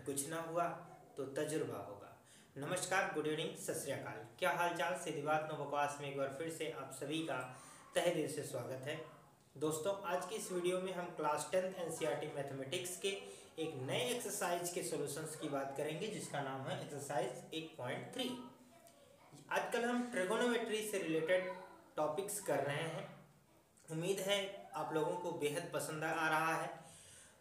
कुछ ना हुआ तो तजुर्बा होगा। नमस्कार, गुड इवनिंग, सत श्री अकाल। क्या हाल चाल। सीधी बात नो बकवास में एक बार फिर से आप सभी का तहे दिल से स्वागत है। दोस्तों, आज की इस वीडियो में हम क्लास 10th एनसीईआरटी मैथमेटिक्स के एक नए एक्सरसाइज के सॉल्यूशंस की बात करेंगे, जिसका नाम है एक्सरसाइज 8.3। आजकल हम ट्रिगोनोमेट्री से रिलेटेड टॉपिक्स कर रहे हैं। उम्मीद है आप लोगों को बेहद पसंद आ रहा है।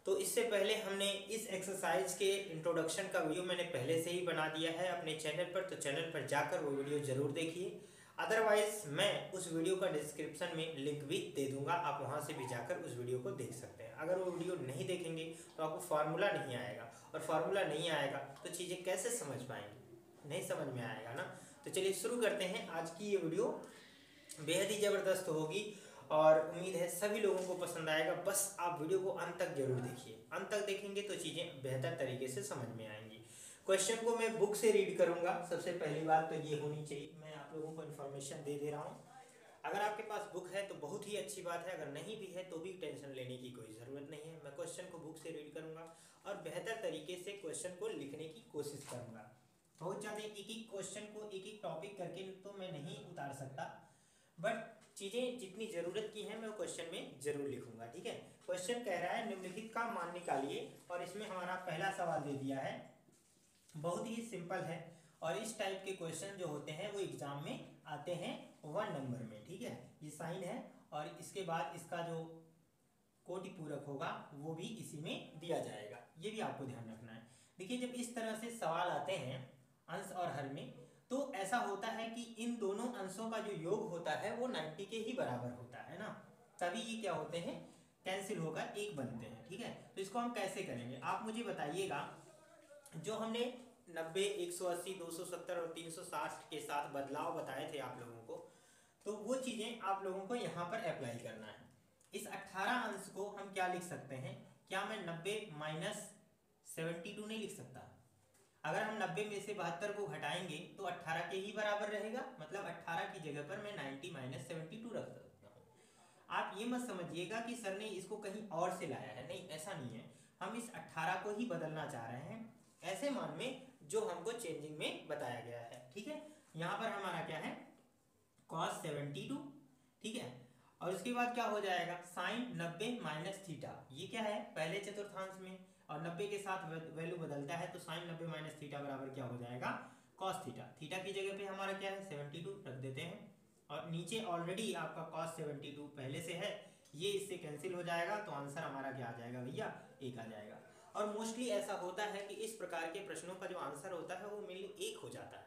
तो इससे पहले हमने इस एक्सरसाइज के इंट्रोडक्शन का वीडियो मैंने पहले से ही बना दिया है अपने चैनल पर, तो चैनल पर जाकर वो वीडियो ज़रूर देखिए। अदरवाइज मैं उस वीडियो का डिस्क्रिप्शन में लिंक भी दे दूंगा, आप वहां से भी जाकर उस वीडियो को देख सकते हैं। अगर वो वीडियो नहीं देखेंगे तो आपको फार्मूला नहीं आएगा, और फार्मूला नहीं आएगा तो चीज़ें कैसे समझ पाएंगे, नहीं समझ में आएगा ना। तो चलिए शुरू करते हैं। आज की ये वीडियो बेहद ही ज़बरदस्त होगी और उम्मीद है सभी लोगों को पसंद आएगा। बस आप वीडियो को अंत तक जरूर देखिए, अंत तक देखेंगे तो चीज़ें बेहतर तरीके से समझ में आएंगी। क्वेश्चन को मैं बुक से रीड करूंगा। सबसे पहली बात तो ये होनी चाहिए, मैं आप लोगों को इन्फॉर्मेशन दे रहा हूँ। अगर आपके पास बुक है तो बहुत ही अच्छी बात है, अगर नहीं भी है तो भी टेंशन लेने की कोई ज़रूरत नहीं है। मैं क्वेश्चन को बुक से रीड करूंगा और बेहतर तरीके से क्वेश्चन को लिखने की कोशिश करूंगा। बहुत ज़्यादा एक एक क्वेश्चन को एक एक टॉपिक करके तो मैं नहीं उतार सकता, बट चीज़ें जितनी ज़रूरत की हैं मैं वो क्वेश्चन में ज़रूर लिखूंगा। ठीक है। क्वेश्चन कह रहा है निम्नलिखित का मान निकालिए, और इसमें हमारा पहला सवाल दे दिया है। बहुत ही सिंपल है, और इस टाइप के क्वेश्चन जो होते हैं वो एग्जाम में आते हैं 1 नंबर में। ठीक है, ये साइन है और इसके बाद इसका जो कोटि पूरक होगा वो भी इसी में दिया जाएगा, ये भी आपको ध्यान रखना है। देखिए, जब इस तरह से सवाल आते हैं अंश और हर में, तो ऐसा होता है कि इन दोनों अंशों का जो योग होता है वो 90 के ही बराबर होता है ना, तभी ये क्या होते हैं, कैंसिल होकर एक बनते हैं। ठीक है, तो इसको हम कैसे करेंगे आप मुझे बताइएगा। जो हमने 90, 180, 270 और 360 के साथ बदलाव बताए थे आप लोगों को, तो वो चीजें आप लोगों को यहाँ पर अप्लाई करना है। इस 18 अंश को हम क्या लिख सकते हैं, क्या मैं 90 माइनस 72 नहीं लिख सकता? अगर हम 90 में से 72 को घटाएंगे तो 18 के ही बराबर रहेगा, मतलब 18 की जगह पर मैं 90 माइनस 72 रख सकता हूँ। आप ये मत समझिएगा कि सर ने इसको कहीं और से लाया है, नहीं, ऐसा नहीं है। हम इस 18 को ही बदलना चाह रहे हैं ऐसे मान में जो हमको चेंजिंग में बताया गया है। ठीक है, यहाँ पर हमारा क्या है, cos 72। ठीक है, और उसके बाद क्या हो जाएगा, साइन 90 माइनस थीटा। ये क्या है, पहले चतुर्थांश में, और 90 के साथ वैल्यू बदलता है तो साइन 90 माइनस थीटा बराबर क्या हो जाएगा, cos थीटा। थीटा की जगह पे हमारा क्या है, 72 रख देते हैं, और नीचे ऑलरेडी आपका cos 72 पहले से है, ये इससे कैंसिल हो जाएगा, तो आंसर हमारा क्या आ जाएगा भैया, 1 आ जाएगा। और मोस्टली ऐसा होता है कि इस प्रकार के प्रश्नों का जो आंसर होता है वो मेनली 1 हो जाता है,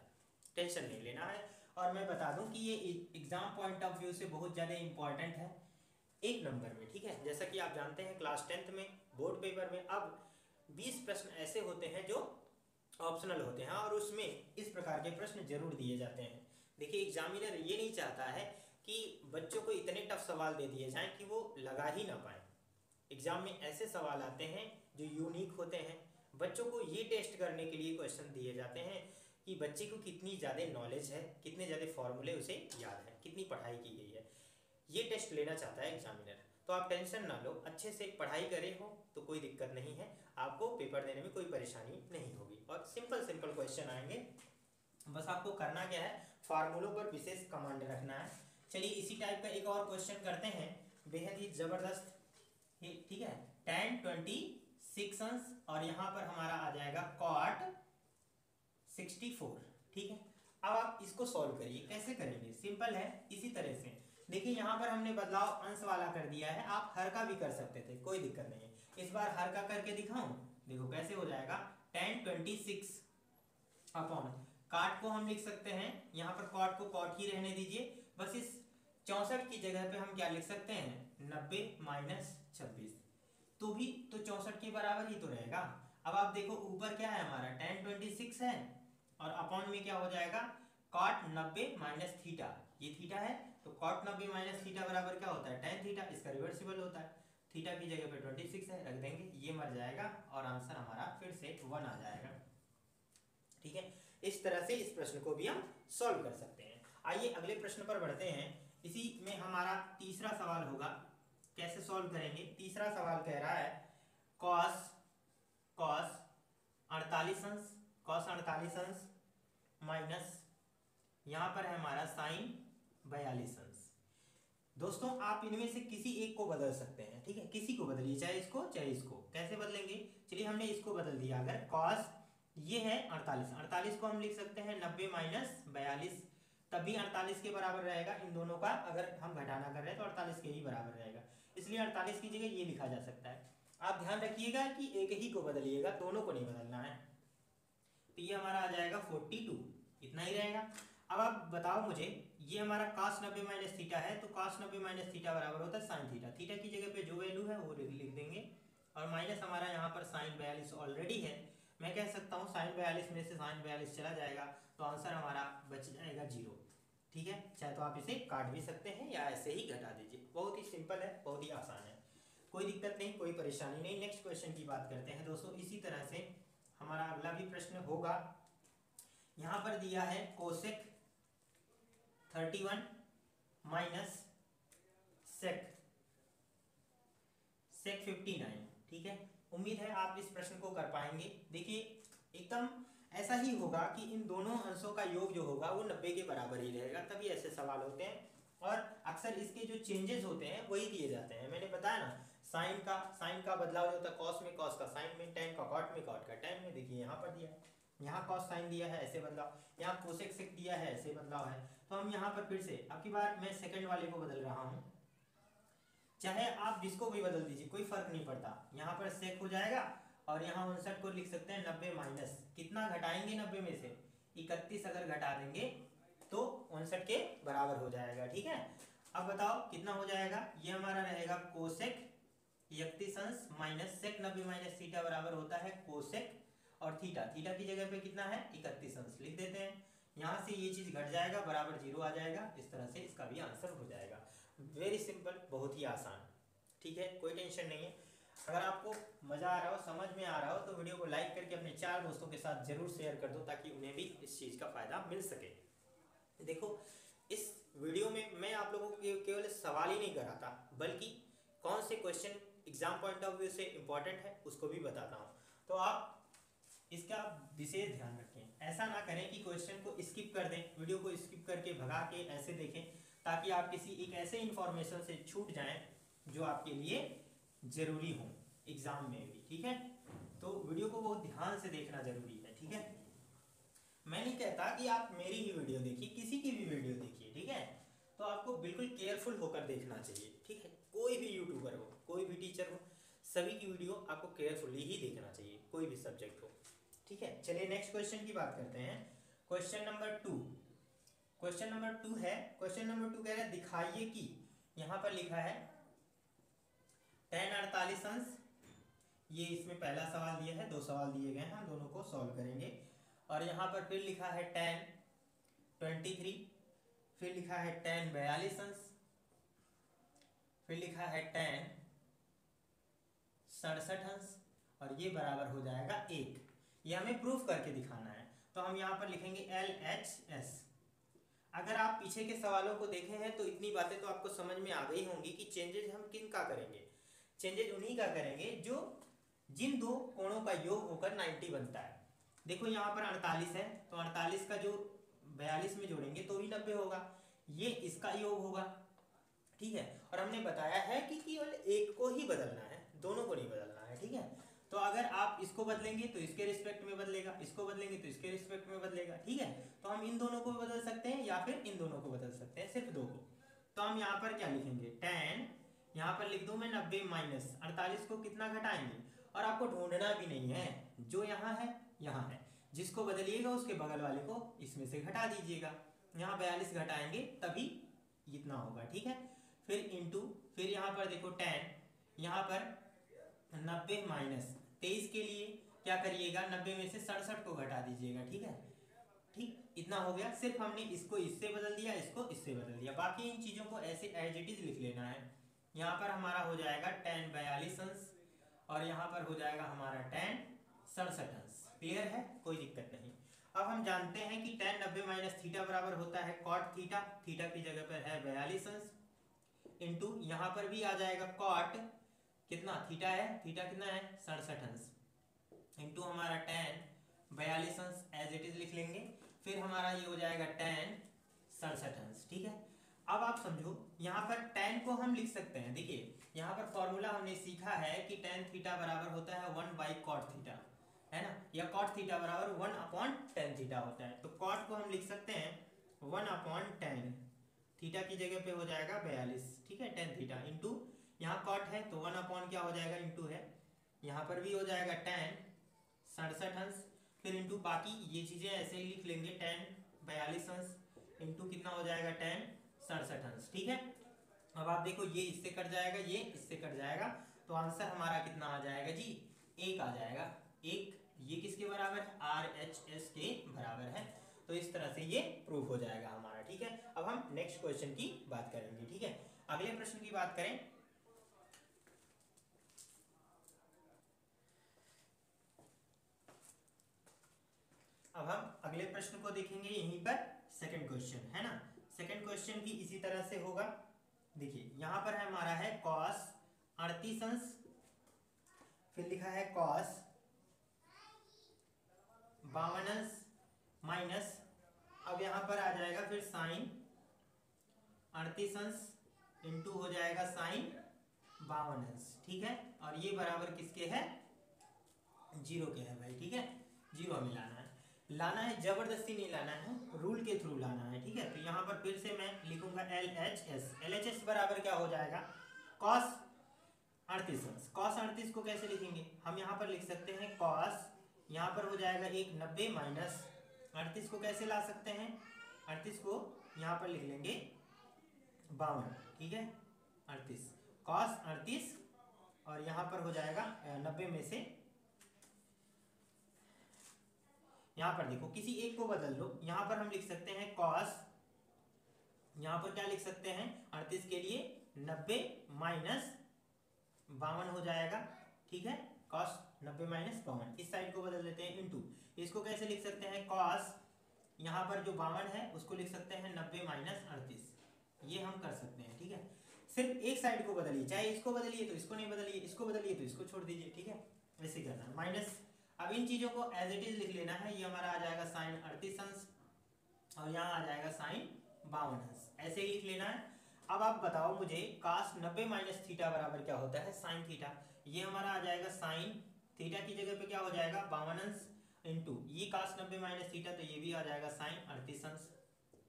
टेंशन नहीं लेना है। और मैं बता दूं कि ये एग्जाम पॉइंट ऑफ व्यू से बहुत ज़्यादा इंपॉर्टेंट है 1 नंबर में। ठीक है, जैसा कि आप जानते हैं क्लास 10th में बोर्ड पेपर में अब 20 प्रश्न ऐसे होते हैं जो ऑप्शनल होते हैं, और उसमें इस प्रकार के प्रश्न जरूर दिए जाते हैं। देखिए, एग्जामिनर ये नहीं चाहता है कि बच्चों को इतने टफ सवाल दे दिए जाएं कि वो लगा ही ना पाए। एग्जाम में ऐसे सवाल आते हैं जो यूनिक होते हैं, बच्चों को ये टेस्ट करने के लिए क्वेश्चन दिए जाते हैं कि बच्चे को कितनी ज़्यादा नॉलेज है, कितने ज़्यादा फॉर्मूले उसे याद है, कितनी पढ़ाई की गई है, ये टेस्ट लेना चाहता है एग्जामिनर। तो आप टेंशन ना लो, अच्छे से पढ़ाई करे हो तो कोई दिक्कत नहीं है, आपको पेपर देने में कोई परेशानी नहीं होगी, और सिंपल सिंपल क्वेश्चन आएंगे। बस आपको करना क्या है, फार्मूलों पर विशेष कमांड रखना है। चलिए इसी टाइप का एक और क्वेश्चन करते हैं, बेहद ही जबरदस्त। ठीक है, tan 26 अंश, और यहाँ पर हमारा आ जाएगा cot 64। ठीक है, अब आप इसको सॉल्व करिए। कैसे करेंगे, सिंपल है, इसी तरह से। देखिए, यहाँ पर हमने बदलाव अंश वाला कर दिया है, आप हर का भी कर सकते थे, कोई दिक्कत नहीं है। इस बार हर का करके दिखाऊं, देखो कैसे हो जाएगा, tan 26 अपॉन काट को हम लिख सकते हैं, यहाँ पर कॉट को कॉट ही रहने दीजिए, बस इस 64 की जगह पे हम क्या लिख सकते हैं, 90 माइनस 26, तो भी तो 64 के बराबर ही तो रहेगा। अब आप देखो ऊपर क्या है हमारा, tan 26 है, और अपॉन में क्या हो जाएगा, cot 90 माइनस थीटा, ये थीटा है, तो cot 90 माइनस थीटा बराबर क्या होता है, tan थीटा, इसका रिवर्सिबल होता है, थीटा की जगह पे 26 है, रख देंगे, ये मर जाएगा, और आंसर हमारा फिर से 1 आ जाएगा। ठीक है, इस तरह से इस प्रश्न को भी हम सॉल्व कर सकते हैं। आइए अगले प्रश्न पर बढ़ते हैं। इसी में हमारा तीसरा सवाल होगा, कैसे सॉल्व करेंगे। तीसरा सवाल कह रहा है cos 48 अंश cos 48 अंश माइनस यहाँ पर है हमारा sin 42 अंश। दोस्तों आप इनमें से किसी एक को बदल सकते हैं, ठीक है, किसी को बदलिए, चाहे इसको चाहे इसको। कैसे बदलेंगे? चलिए हमने इसको बदल दिया। अगर cos ये है 48 को हम लिख सकते हैं 90 माइनस 42, तभी 48 के बराबर रहेगा इन दोनों का। अगर हम घटाना कर रहे हैं तो 48 के ही बराबर रहेगा, इसलिए 48 की जगह ये लिखा जा सकता है। आप ध्यान रखिएगा कि एक ही को बदलिएगा, दोनों को नहीं बदलना है। तो ये हमारा आ जाएगा 42, इतना ही रहेगा। अब आप बताओ मुझे, ये हमारा cos 90 माइनस थीटा है, तो cos 90 माइनस थीटा बराबर होता है sin थीटा। थीटा की जगह पे जो वैल्यू है वो लिख देंगे, और माइनस हमारा यहाँ पर sin 42 ऑलरेडी है। मैं कह सकता हूँ sin 42 में से sin 42 चला जाएगा, तो आंसर हमारा बच जाएगा 0। ठीक है, चाहे तो आप इसे काट भी सकते हैं या ऐसे ही घटा दीजिए। बहुत ही सिंपल है, बहुत ही आसान है, कोई दिक्कत नहीं, कोई परेशानी नहीं। नेक्स्ट क्वेश्चन की बात करते हैं दोस्तों। इसी तरह से हमारा अगला भी प्रश्न होगा। यहाँ पर दिया है कोसेक 31 माइनस सेक 59। ठीक है, उम्मीद है आप इस प्रश्न को कर पाएंगे। देखिए एकदम ऐसा ही होगा कि इन दोनों अंशों का योग जो होगा वो 90 के बराबर ही रहेगा, तभी ऐसे सवाल होते हैं। और अक्सर इसके जो चेंजेस होते हैं वही दिए जाते हैं। मैंने बताया ना, साइन का बदलाव जो होता है, कॉस में कॉस का साइन में, टेन का कॉट में कॉट का टेन में। देखिए यहाँ पर दिया है, यहाँ कॉस साइन दिया है ऐसे बदलाव, यहाँ कोसेक सेक दिया है ऐसे बदलाव है। तो हम यहाँ पर फिर से अब की बार मैं सेकंड वाले को बदल रहा हूँ, चाहे आप जिसको भी बदल दीजिए कोई फर्क नहीं पड़ता। यहाँ पर सेक हो जाएगा और यहाँ 59 को लिख सकते हैं 90 माइनस, कितना घटाएंगे 90 में से 31 अगर घटा देंगे तो 59 के बराबर हो जाएगा। ठीक है, अब बताओ कितना हो जाएगा। ये हमारा रहेगा कोसेक 31 अंश माइनस सेक 90 माइनस थीटा बराबर होता है कोसेक, और थीटा की जगह पे कितना है 31 अंश लिख देते हैं। यहाँ से ये चीज घट जाएगा, बराबर 0 आ जाएगा। इस तरह से इसका भी आंसर हो जाएगा। वेरी सिंपल, बहुत ही आसान। ठीक है, कोई टेंशन नहीं है। अगर आपको मजा आ रहा हो, समझ में आ रहा हो, तो वीडियो को लाइक करके अपने 4 दोस्तों के साथ जरूर शेयर कर दो, ताकि उन्हें भी इस चीज का फायदा मिल सके। देखो इस वीडियो में मैं आप लोगों को केवल सवाल ही नहीं कराता, बल्कि कौन से question exam point of view से इंपॉर्टेंट है उसको भी बताता हूँ। तो आप इसका विशेष ध्यान रखें, ऐसा ना करें कि क्वेश्चन को स्किप कर दें, वीडियो को स्किप करके भगा के ऐसे देखें, ताकि आप किसी एक ऐसे इंफॉर्मेशन से छूट जाएं जो आपके लिए जरूरी हो एग्जाम में भी। ठीक है, तो वीडियो को बहुत ध्यान से देखना जरूरी है। ठीक है, मैं नहीं कहता कि आप मेरी ही वीडियो देखिए, किसी की भी वीडियो देखिए। ठीक है, तो आपको बिल्कुल केयरफुल होकर देखना चाहिए। ठीक है, कोई भी यूट्यूबर हो, कोई भी टीचर हो, सभी की वीडियो आपको केयरफुली ही देखना चाहिए, कोई भी सब्जेक्ट हो। ठीक है, चलिए नेक्स्ट क्वेश्चन की बात करते हैं। क्वेश्चन नंबर 2 है, क्वेश्चन नंबर 2 कह रहा है दिखाइए कि, यहाँ पर लिखा है tan 48 अंश, ये इसमें पहला सवाल दिया है, 2 सवाल दिए गए हैं, हम दोनों को सॉल्व करेंगे। और यहाँ पर फिर लिखा है tan 23, फिर लिखा है tan 42 अंश, फिर लिखा है tan 67 अंश, और ये बराबर हो जाएगा 1। ये हमें प्रूफ करके दिखाना है, तो हम यहाँ पर लिखेंगे LHS। अगर आप पीछे के सवालों को देखे हैं तो इतनी बातें तो आपको समझ में आ गई होंगी कि चेंजेज हम किन का करेंगे। चेंजेज उन्हीं का करेंगे जो जिन दो कोणों का योग होकर 90 बनता है। देखो यहाँ पर 48 है, तो 48 का जो 42 में जोड़ेंगे तो भी 90 होगा, ये इसका योग होगा। ठीक है, और हमने बताया है कि केवल एक को ही बदलना है, दोनों को नहीं बदलना है। ठीक है, तो अगर आप इसको बदलेंगे तो इसके रिस्पेक्ट में बदलेगा, इसको बदलेंगे तो इसके रिस्पेक्ट में बदलेगा। ठीक है, तो हम इन दोनों को बदल सकते हैं या फिर इन दोनों को बदल सकते हैं, सिर्फ 2 को। तो हम यहाँ पर क्या लिखेंगे, tan, यहाँ पर लिख दूं मैं 90 माइनस 48 को कितना घटाएंगे, और आपको ढूंढना भी नहीं है, जो यहाँ है यहाँ है, जिसको बदलिएगा उसके बगल वाले को इसमें से घटा दीजिएगा। यहाँ 42 घटाएंगे तभी इतना होगा। ठीक है, फिर इंटू, फिर यहाँ पर देखो tan, यहाँ पर 90 माइनस 23 के लिए क्या करिएगा, 90 में से 67 को घटा दीजिएगा। ठीक है, ठीक, इतना हो गया। सिर्फ हमने इसको इससे बदल दिया, इसको इससे बदल दिया, बाकी इन चीजों को ऐसे एज इट इज लिख लेना है। यहाँ पर हमारा हो जाएगा tan 42 अंश, और यहाँ पर हो जाएगा हमारा tan 67 अंश। क्लियर है, कोई दिक्कत नहीं। अब हम जानते हैं कि tan 90 माइनस थीटा बराबर होता है cot थीटा, थीटा की जगह पर है 42 अंश, इंटू यहाँ पर भी आ जाएगा cot, कितना थीटा है, थीटा कितना है 67 अंश, इंटू हमारा tan 42 अंश एज इट इज लिख लेंगे। फिर हमारा ये हो जाएगा tan 67 अंश। ठीक है, अब आप समझो यहाँ पर tan को हम लिख सकते हैं। देखिए यहाँ पर फॉर्मूला हमने सीखा है कि tan थीटा बराबर होता है 1/cot थीटा, है ना, या cot थीटा बराबर 1/tan थीटा होता है। तो cot को हम लिख सकते हैं 1/tan, थीटा की जगह पे हो जाएगा 42। ठीक है, tan थीटा इंटू यहाँ cot है तो 1/ क्या हो जाएगा, इंटू है, यहाँ पर भी हो जाएगा tan 67 अंश, फिर इंटू बाकी ये चीजें ऐसे ही लिख लेंगे, tan 42 अंश इंटू कितना हो जाएगा, tan 67 अंश। ठीक है, अब आप देखो ये इससे कट जाएगा, ये इससे कट जाएगा, तो आंसर हमारा कितना आ जाएगा जी, 1 आ जाएगा। 1 ये किसके बराबर है, RHS के बराबर है। तो इस तरह से ये प्रूफ हो जाएगा हमारा। ठीक है, अब हम नेक्स्ट क्वेश्चन की बात करेंगे। ठीक है, अगले प्रश्न की बात करें। अब हम अगले प्रश्न को देखेंगे, यहीं पर सेकंड क्वेश्चन है ना। सेकंड क्वेश्चन भी इसी तरह से होगा। देखिए यहां पर है हमारा है cos 38 अंश, फिर लिखा है cos 52 अंश माइनस, अब यहां पर आ जाएगा फिर sin 38 अंश इंटू हो जाएगा sin 52 अंश। ठीक है, और ये बराबर किसके है, 0 के है भाई। ठीक है, 0 हमें लाना है, जबरदस्ती नहीं लाना है, रूल के थ्रू लाना है। ठीक है, तो यहाँ पर फिर से मैं लिखूंगा LHS बराबर क्या हो जाएगा, cos 38 अंश। cos 38 को कैसे लिखेंगे, हम यहाँ पर लिख सकते हैं cos, यहाँ पर हो जाएगा 190 माइनस 38 को कैसे ला सकते हैं, 38 को यहाँ पर लिख लेंगे 52। ठीक है, 38 cos 38 और यहाँ पर हो जाएगा 90 में से, यहां पर देखो किसी एक को बदल लो, यहां पर हम लिख सकते हैं cos, यहां पर क्या लिख सकते हैं, 38 के लिए 90 माइनस 52 हो जाएगा। ठीक है, cos 90 माइनस 52, इस साइड को बदल देते हैं इंटू, इसको कैसे लिख सकते हैं cos, यहां पर जो 52 है उसको लिख सकते हैं 90 माइनस 38, ये हम कर सकते हैं। ठीक है, सिर्फ एक साइड को बदलिए, चाहे इसको बदलिए तो इसको नहीं बदलिए, इसको बदलिए तो इसको छोड़ दीजिए। ठीक है, ऐसे करना है माइनस। अब इन चीजों को एज इट इज लिख लेना है, ये हमारा आ जाएगा sin 38 अंश और यहाँ आ जाएगा sin 52 अंश, ऐसे ही लिख लेना है। अब आप बताओ मुझे cos 90 माइनस थीटा बराबर क्या होता है, sin थीटा, ये हमारा आ जाएगा sin थीटा की जगह पे क्या हो जाएगा 52 अंश इंटू ये cos 90 माइनस थीटा, तो ये भी आ जाएगा sin 38 अंश।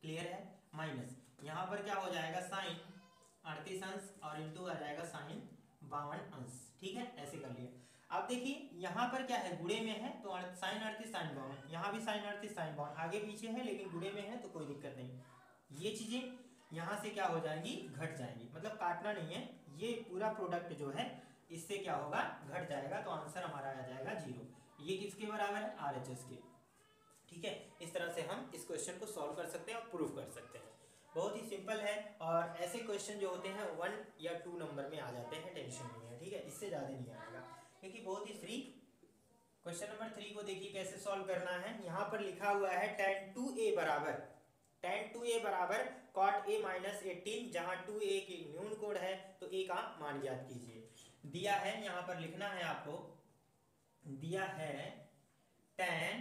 क्लियर है, माइनस यहाँ पर क्या हो जाएगा sin 38 अंश और इंटू आ जाएगा sin 52 अंश। ठीक है, ऐसे कर लिया। अब देखिए यहाँ पर क्या है, गुणे में है तो sin 38 sin 52, यहाँ भी sin 38 sin 52, आगे पीछे है लेकिन गुणे में है तो कोई दिक्कत नहीं। ये चीजें यहाँ से क्या हो जाएंगी, घट जाएंगी, मतलब काटना नहीं है, ये पूरा प्रोडक्ट जो है इससे क्या होगा, घट जाएगा, तो आंसर हमारा आ जाएगा 0। ये किसके बराबर है, RHS के। ठीक है, इस तरह से हम इस क्वेश्चन को सॉल्व कर सकते हैं और प्रूफ कर सकते हैं। बहुत ही सिंपल है, और ऐसे क्वेश्चन जो होते हैं 1 या 2 नंबर में आ जाते हैं, टेंशन नहीं है। ठीक है, इससे ज्यादा नहीं आएगा, क्योंकि बहुत ही फ्री। क्वेश्चन नंबर 3 को देखिए कैसे सॉल्व करना है। यहाँ पर लिखा हुआ है tan 2a बराबर cot a माइनस 18, जहाँ 2a की न्यून कोड है तो a का मान ज्ञात कीजिए। दिया है, यहाँ पर लिखना है आपको, दिया है tan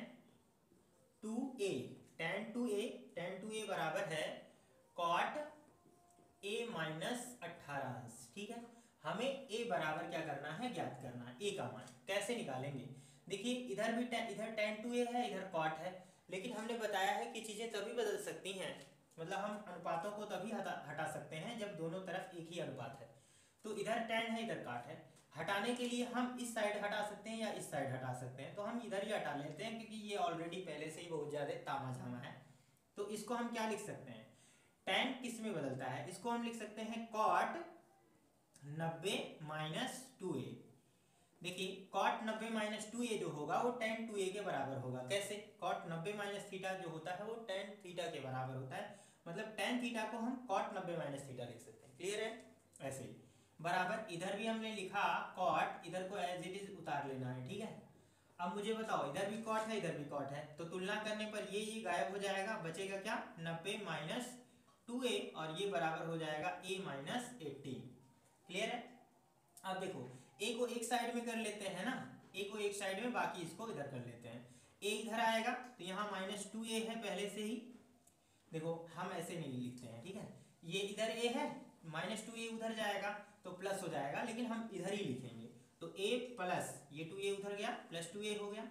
2a बराबर है cot a माइनस 18 अंश। ठीक है, हमें a बराबर क्या करना है, ज्ञात करना है। a का मान कैसे निकालेंगे, देखिए इधर भी इधर tan 2a है, इधर cot है, लेकिन हमने बताया है कि चीजें तभी बदल सकती हैं, मतलब हम अनुपातों को तभी हटा सकते हैं जब दोनों तरफ एक ही अनुपात है। तो इधर tan है, इधर cot है, हटाने के लिए हम इस साइड हटा सकते हैं या इस साइड हटा सकते हैं, तो हम इधर ही हटा लेते हैं, क्योंकि ये ऑलरेडी पहले से ही बहुत ज्यादा तामा झामा है। तो इसको हम क्या लिख सकते हैं, tan किस में बदलता है, इसको हम लिख सकते हैं cot 90 माइनस 2a। देखिए cot 90 माइनस 2a जो होगा वो tan 2a के बराबर होगा। कैसे, cot 90 माइनस थीटा जो होता है वो tan थीटा के बराबर होता है, मतलब tan थीटा को हम cot 90 माइनस थीटा लिख सकते हैं। क्लियर है, ऐसे ही बराबर इधर भी हमने लिखा cot, इधर को एज इट इज उतार लेना है। ठीक है, अब मुझे बताओ इधर भी cot है, इधर भी cot है, तो तुलना करने पर ये गायब हो जाएगा, बचेगा क्या, 90 माइनस 2a और ये बराबर हो जाएगा a माइनस 18। क्लियर है, अब देखो a को एक साइड में कर लेते हैं ना, a को एक साइड में, बाकी इसको इधर कर लेते हैं। ए इधर आएगा तो यहाँ -2a है पहले से ही। देखो हम ऐसे नहीं लिखते हैं, ठीक है, ये इधर a है, -2a उधर जाएगा तो प्लस हो जाएगा, लेकिन हम इधर ही लिखेंगे। तो a प्लस ये 2a उधर गया, +2a हो गया,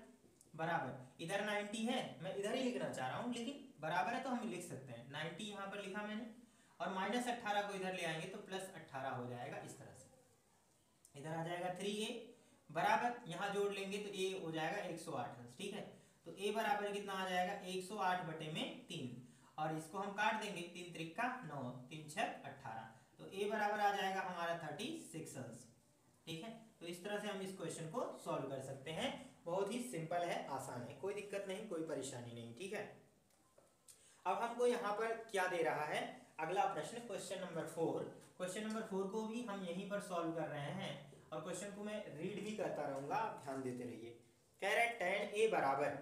बराबर इधर 90 है, मैं इधर ही लिखना चाह रहा हूँ लेकिन बराबर है तो हम लिख सकते हैं। 90 यहाँ पर लिखा मैंने, और -18 को इधर ले आएंगे तो +18 हो जाएगा। इस तरह से इधर आ जाएगा 3a, बराबर यहाँ जोड़ लेंगे तो a हो जाएगा 108, ठीक है। तो a बराबर कितना आ जाएगा, 108 बटे में 3, और इसको हम काट देंगे, 3 त्रिका 9, 3 छक 18, तो a बराबर आ जाएगा हमारा 36 अंश, ठीक है। तो इस तरह से हम इस क्वेश्चन को सॉल्व कर सकते हैं। बहुत ही सिंपल है, आसान है, कोई दिक्कत नहीं, कोई परेशानी नहीं, ठीक है। अब हमको यहाँ पर क्या दे रहा है, अगला प्रश्न क्वेश्चन नंबर 4। क्वेश्चन नंबर 4 को भी हम यहीं पर सॉल्व कर रहे हैं, और क्वेश्चन को मैं रीड भी करता रहूंगा, आप ध्यान देते रहिए। कह रहा है tan a बराबर,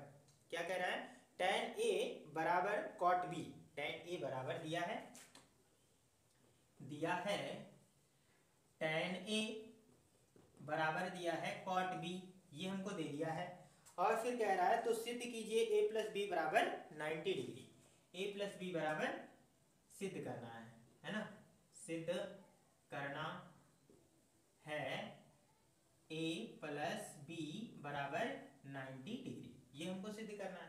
क्या कह रहा है, tan a बराबर cot b। tan a बराबर दिया है tan a बराबर दिया है cot b, ये हमको दे दिया है। और फिर कह रहा है तो सिद्ध कीजिए a प्लस बी बराबर 90 डिग्री। a प्लस बी बराबर सिद्ध करना है ना, सिद्ध करना है a प्लस बी बराबर 90 डिग्री, ये हमको सिद्ध करना है।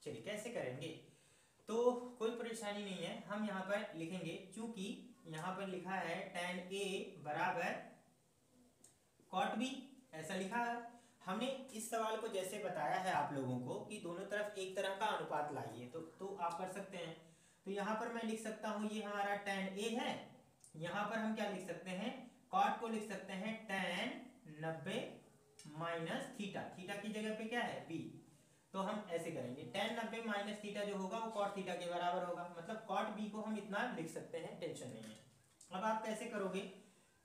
चलिए कैसे करेंगे, तो कोई परेशानी नहीं है, हम यहाँ पर लिखेंगे, चूंकि यहाँ पर लिखा है tan a बराबर cot b, ऐसा लिखा है। हमने इस सवाल को जैसे बताया है आप लोगों को कि दोनों तरफ एक तरह का अनुपात लाइए, तो आप कर सकते हैं। तो यहाँ पर मैं लिख सकता हूँ, ये हमारा tan a है, यहाँ पर हम क्या लिख सकते हैं, cot को लिख सकते हैं tan 90 माइनस थीटा, थीटा की जगह पे क्या है b, तो हम ऐसे करेंगे tan 90 माइनस थीटा जो होगा वो cot थीटा के बराबर होगा, मतलब cot b को हम इतना लिख सकते हैं, टेंशन नहीं है। अब आप कैसे करोगे,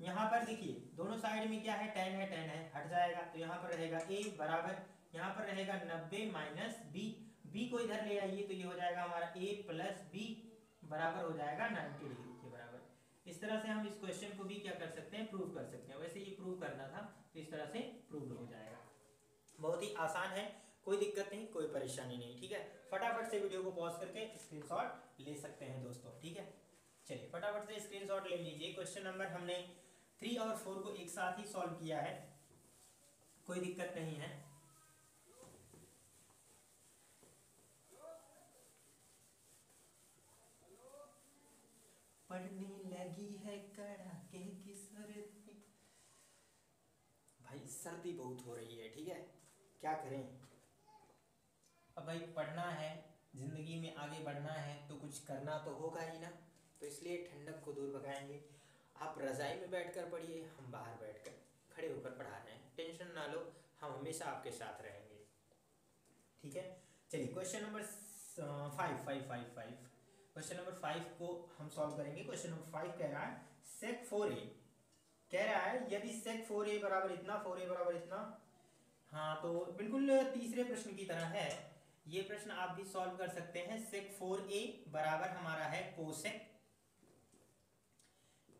यहाँ पर देखिए दोनों साइड में क्या है, tan है, हट जाएगा, तो यहाँ पर रहेगा a बराबर, यहाँ पर रहेगा 90 माइनस b को इधर ले आइए तो ये हो जाएगा हमारा a प्लस b बराबर हो जाएगा 90 डिग्री के बराबर। इस तरह से हम इस क्वेश्चन को भी क्या कर सकते हैं, प्रूव कर सकते हैं। वैसे ये प्रूव करना था तो इस तरह से प्रूव हो जाएगा, बहुत ही आसान है, कोई दिक्कत नहीं, कोई परेशानी नहीं, ठीक है। फटाफट से वीडियो को पॉज करके स्क्रीनशॉट ले सकते हैं दोस्तों, ठीक है। चलिए फटाफट से स्क्रीनशॉट ले लीजिए। क्वेश्चन नंबर हमने 3 और 4 को एक साथ ही सॉल्व किया है, कोई दिक्कत नहीं है। पढ़ने लगी है कड़ाके की सर्दी, भाई सर्दी बहुत हो रही है, ठीक है, क्या करें। अब भाई पढ़ना है, जिंदगी में आगे बढ़ना है तो कुछ करना तो होगा ही ना, तो इसलिए ठंडक को दूर भगाएंगे। आप रजाई में बैठकर पढ़िए, हम बाहर बैठकर खड़े होकर पढ़ा रहे हैं, टेंशन ना लो, हम हमेशा आपके साथ रहेंगे, ठीक है। चलिए क्वेश्चन नंबर 5 क्वेश्चन नंबर 5 को हम सॉल्व करेंगे। क्वेश्चन नंबर 5 कह रहा है sec 4a, कह रहा है यदि sec 4a बराबर इतना, 4a बराबर इतना, हाँ तो बिल्कुल तीसरे प्रश्न की तरह है ये प्रश्न, आप भी सॉल्व कर सकते हैं। sec 4a बराबर हमारा है cosec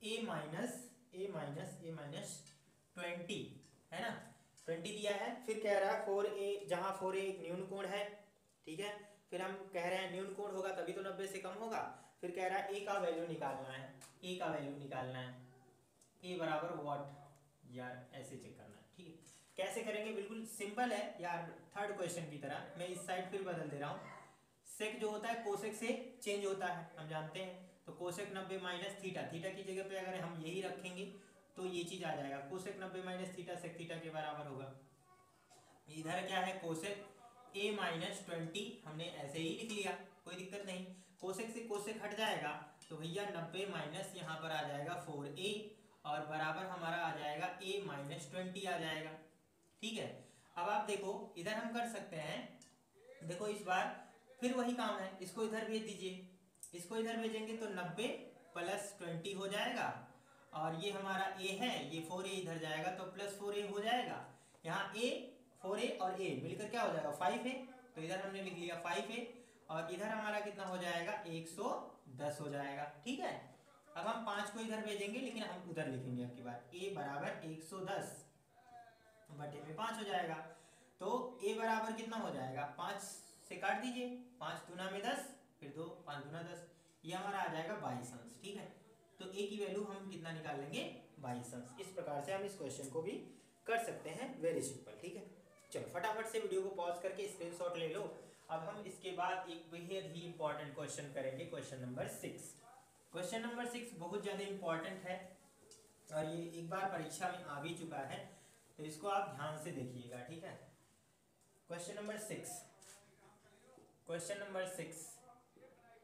a माइनस 20 है ना, 20 दिया है। फिर कह रहा है 4a, जहां 4a एक न्यून कोण है, ठीक है, फिर हम कह रहे हैं न्यून कोण होगा तभी तो 90 से कम होगा। फिर कह रहा है a का वैल्यू निकालना है, a का वैल्यू निकालना है, a बराबर व्हाट, यार ऐसे चेक करना है, ठीक है। कैसे करेंगे, बिल्कुल सिंपल है यार, थर्ड क्वेश्चन की तरह। मैं इस साइड फिर बदल दे रहा हूँ, सेक जो होता है कोसेक से चेंज होता है, हम जानते हैं, तो कोसेक 90 माइनस थीटा, थीटा की जगह पे अगर हम यही रखेंगे तो ये चीज आ जाएगा, cosec 90 minus theta sec theta के बराबर होगा। इधर क्या है, कोसेक a माइनस 20, हमने ऐसे ही लिख लिया, कोई दिक्कत नहीं। कोसेक से कोसेक हट जाएगा तो भैया 90 माइनस यहाँ पर आ जाएगा 4a, और बराबर हमारा आ जाएगा a माइनस 20 आ जाएगा, ठीक है। अब आप देखो इधर हम कर सकते हैं, देखो इस बार फिर वही काम है, इसको इधर भेज दीजिए, इसको इधर भेजेंगे तो 90 प्लस 20 हो जाएगा, और ये हमारा a है, ये 4a इधर जाएगा तो प्लस 4a हो जाएगा। यहाँ a 4a और a मिलकर क्या हो जाएगा 5a, तो इधर हमने लिख लिया 5a, और इधर हमारा कितना हो जाएगा 110 हो जाएगा, ठीक है। अब हम 5 को इधर भेजेंगे, लेकिन हम उधर लिखेंगे अब की बार, a बराबर 110 बटे में 5 हो जाएगा। तो a बराबर कितना हो जाएगा, 5 से काट दीजिए, 5 दूना में 10, फिर 2, 5 दूना 10, ये हमारा आ जाएगा 22 अंश। ठीक है, तो a की वैल्यू हम कितना निकाल लेंगे, 22 अंश। इस प्रकार से हम इस क्वेश्चन को भी कर सकते हैं, वेरी सिंपल। ठीक है, चलो फटाफट से वीडियो को पॉज करके स्क्रीनशॉट ले लो। अब हम इसके बाद एक बेहद ही इंपॉर्टेंट क्वेश्चन करेंगे, क्वेश्चन नंबर 6। क्वेश्चन नंबर 6 बहुत ज़्यादा इंपॉर्टेंट है और ये एक बार परीक्षा में आ भी चुका है, तो इसको आप ध्यान से देखिएगा। ठीक है, क्वेश्चन नंबर 6, क्वेश्चन नंबर 6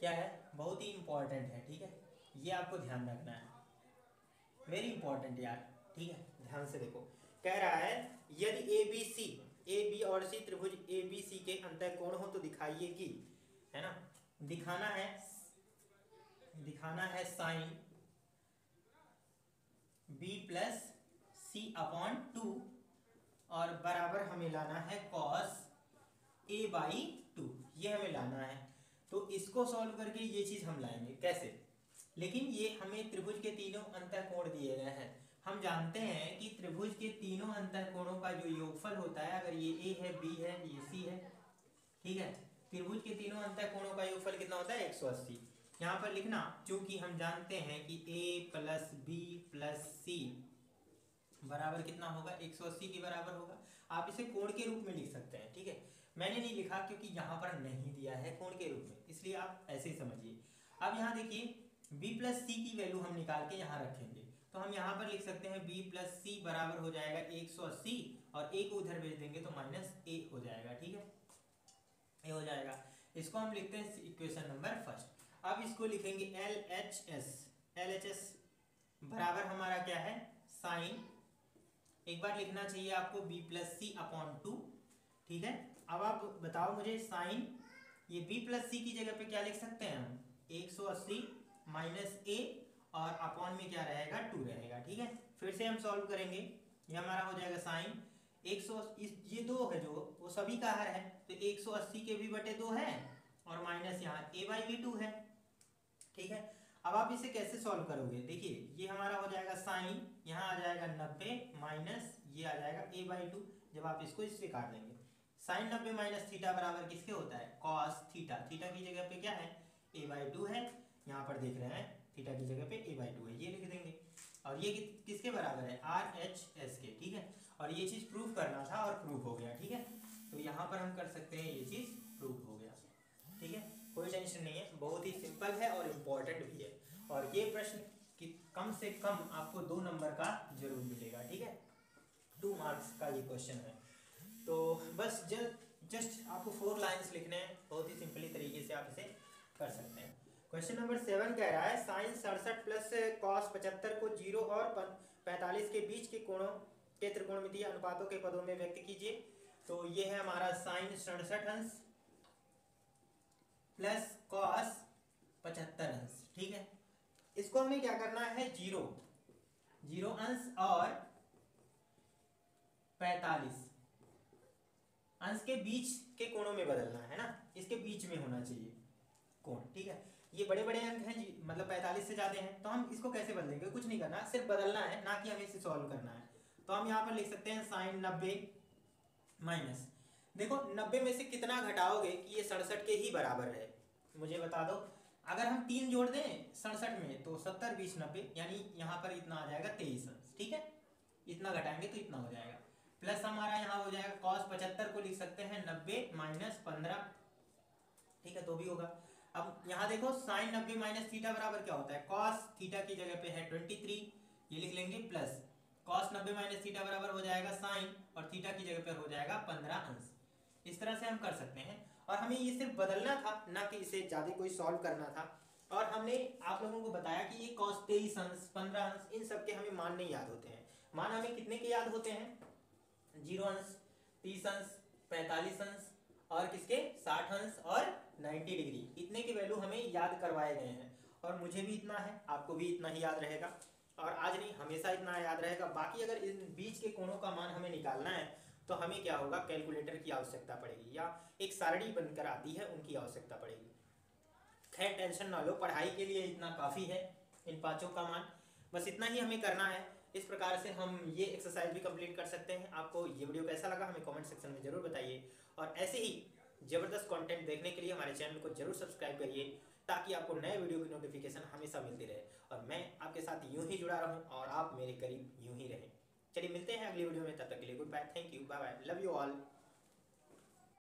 क्या है, बहुत ही इंपॉर्टेंट है। ठीक है, ये आपको ध्यान रखना है, वेरी इंपॉर्टेंट यार। ठीक है, ध्यान से देखो, कह रहा है यदि ए बी और सी त्रिभुज ए बी सी के अंतःकोण हो तो दिखाइए कि, है ना, दिखाना है साइन b प्लस सी अपॉन 2 और बराबर हमें लाना है कॉस a बाई 2, ये हमें लाना है। तो इसको सॉल्व करके ये चीज हम लाएंगे कैसे, लेकिन ये हमें त्रिभुज के तीनों अंतःकोण दिए गए हैं। हम जानते हैं कि त्रिभुज के तीनों अंतःकोणों का जो योगफल होता है, अगर ये a है, b है, ये c है, ठीक है, त्रिभुज के तीनों अंतःकोणों का योगफल कितना होता है, 180। यहाँ पर लिखना, क्योंकि हम जानते हैं कि a प्लस बी प्लस सी बराबर कितना होगा, 180 के बराबर होगा। आप इसे कोण के रूप में लिख सकते हैं। ठीक है, मैंने नहीं लिखा क्योंकि यहाँ पर नहीं दिया है कोण के रूप में, इसलिए आप ऐसे ही समझिए। अब यहाँ देखिए, b प्लस सी की वैल्यू हम निकाल के यहाँ रखेंगे, तो हम यहाँ पर लिख सकते हैं b प्लस सी बराबर हो जाएगा 180 और a को उधर भेज देंगे तो माइनस a हो जाएगा। ठीक है, ये हो जाएगा। इसको हम लिखते हैं इक्वेशन नंबर फर्स्ट। अब इसको लिखेंगे LHS बराबर हमारा क्या है, साइन, एक बार लिखना चाहिए आपको b प्लस सी अपॉन 2। ठीक है, अब आप बताओ मुझे, साइन ये b प्लस सी की जगह पे क्या लिख सकते हैं हम, 180 माइनस a और अपॉन में क्या रहेगा, 2 रहेगा। ठीक है, फिर से हम सॉल्व करेंगे, ये हमारा हो जाएगा साइन 100, ये 2 है जो वो सभी का हर है, तो 180 के भी बटे 2 है और माइनस यहाँ a बाई बी 2 है। ठीक है, अब आप इसे कैसे सॉल्व करोगे, देखिए ये हमारा हो जाएगा साइन, यहाँ आ जाएगा 90 माइनस ये आ जाएगा a बाई 2। जब आप इसको इससे काट देंगे, साइन 90 माइनस थीटा बराबर किसके होता है, कॉस थीटा। थीटा की जगह पे क्या है, a बाई 2 है, यहाँ पर देख रहे हैं थीटा की जगह पे a बाई 2 है, ये लिख देंगे। और ये किसके बराबर है, RHS के। ठीक है, और ये चीज प्रूव करना था और प्रूव हो गया। ठीक है, तो यहाँ पर हम कर सकते हैं, ये चीज प्रूव हो गया। ठीक है, कोई टेंशन नहीं है, बहुत ही सिंपल है और इम्पोर्टेंट भी है, और ये प्रश्न कि कम से कम आपको 2 नंबर का जरूर मिलेगा। ठीक है, 2 मार्क्स का ये क्वेश्चन है। तो बस जस्ट आपको 4 लाइंस लिखने हैं, बहुत ही सिंपली तरीके से आप इसे कर सकते हैं। क्वेश्चन नंबर 7 कह रहा है साइन 67 प्लस कॉस 75 को 0 और 45 के बीच के कोणों के त्रिकोणमितीय अनुपातों के पदों में व्यक्त कीजिए। तो ये है हमारा साइन 67 अंश प्लस कॉस 75 अंश। ठीक है, इसको हमें क्या करना है, 0 अंश और 45 अंश के बीच के कोणों में बदलना है ना, इसके बीच में होना चाहिए कोण। ठीक है, ये बड़े बड़े अंक हैं जी, मतलब 45 से ज्यादा हैं, तो हम इसको कैसे बदलेंगे, कुछ नहीं करना, सिर्फ बदलना है, ना कि हमें इसे सॉल्व करना है। तो हम यहाँ पर लिख सकते हैं साइन 90 माइनस, देखो 90 में से कितना घटाओगे कि ये 67 के ही बराबर रहे, मुझे बता दो। अगर हम 3 जोड़ दें 67 में तो 70 20 90, यानी यहाँ पर इतना आ जाएगा 23 अंश। ठीक है, इतना घटाएंगे तो इतना हो जाएगा, प्लस हमारा यहाँ हो जाएगा कॉस 75 को लिख सकते हैं 90 माइनस 15। ठीक है, तो भी होगा। अब यहाँ देखो साइन 90 माइनस थीटा बराबर क्या होता है, कॉस थीटा की जगह पे है 23, ये लिख लेंगे, प्लस कॉस 90 माइनस थीटा बराबर हो जाएगा साइन और थीटा की जगह पर हो जाएगा 15 अंश। इस तरह से हम कर सकते हैं, और हमें ये सिर्फ बदलना था, ना कि इसे ज्यादा कोई सॉल्व करना था। और हमने आप लोगों को बताया कि ये cos 23 अंश 15 अंश इन सब के हमें मान नहीं याद होते हैं। मान हमें कितने के याद होते हैं, 0 अंश 30 अंश 45 अंश और किसके 60 अंश और 90 डिग्री, इतने की वैल्यू हमें याद करवाए गए हैं। और मुझे भी इतना है, आपको भी इतना ही याद रहेगा, और आज नहीं हमेशा इतना याद रहेगा। बाकी अगर इन बीच के कोणों का मान हमें निकालना है तो हमें क्या होगा, कैलकुलेटर की आवश्यकता पड़ेगी, या एक सारणी बनकर आती है उनकी आवश्यकता पड़ेगी। खैर टेंशन ना लो, पढ़ाई के लिए इतना काफ़ी है, इन 5 का मान, बस इतना ही हमें करना है। इस प्रकार से हम ये एक्सरसाइज भी कंप्लीट कर सकते हैं, आपको ये वीडियो कैसा लगा हमें कमेंट सेक्शन में जरूर बताइए और ऐसे ही ज़बरदस्त कंटेंट देखने के लिए हमारे चैनल को जरूर सब्सक्राइब करिए ताकि आपको नए वीडियो की नोटिफिकेशन हमेशा मिलती रहे और मैं आपके साथ यूं ही जुड़ा रहूं और आप मेरे करीब यूं ही रहें। चलिए मिलते हैं अगली वीडियो में, तब तक के लिए goodbye, thank you, bye bye, love you all.